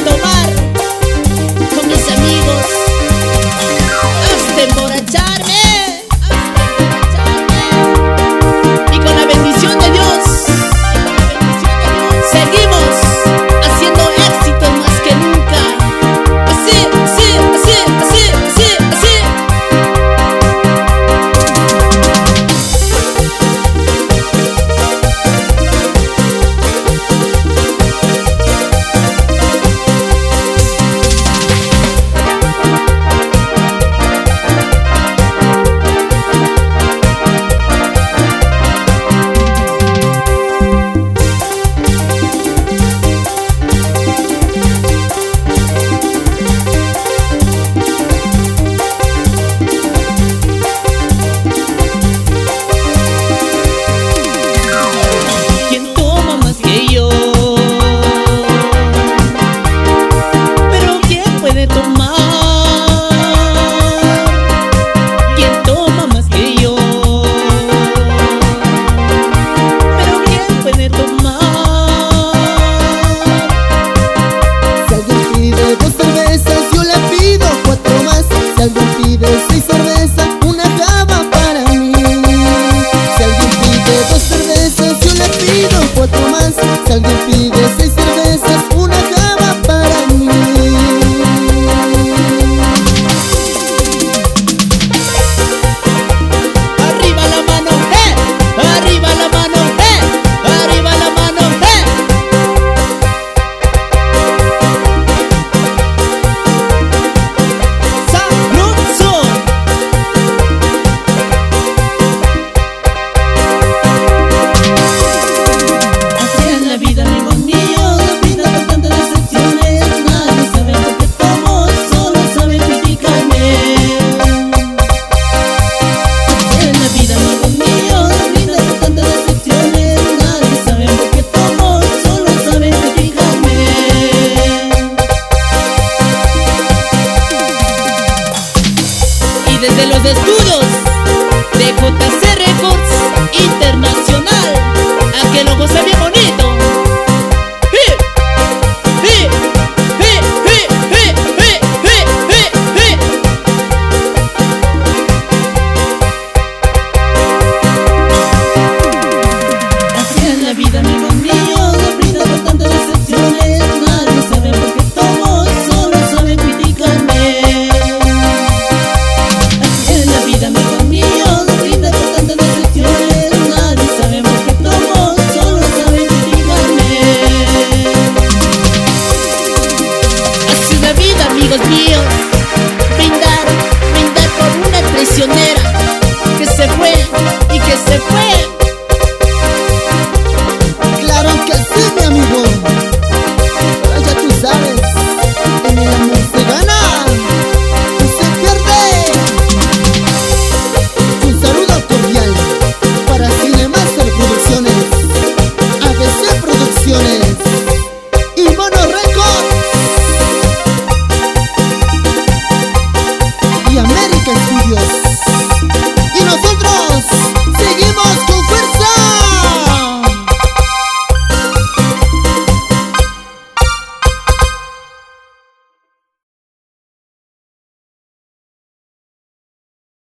tomar con mis amigos hasta emborracharme. Y con la bendición de Dios seguimos haciendo éxito más que nunca. Así, así, así, así, así, así. Desde los estudios de JC Records Internacional, a que lo goce bien bonito. Así es la vida, amigos míos, nos brinda con tantas decepciones. Nadie sabe por qué somos, solo saben criticarme. Amigos míos, brinda por tantas decepciones. Nadie sabemos qué somos, solo saben criticarme. Así es la vida, amigos míos. Brindar por una traicionera que se fue y que se fue.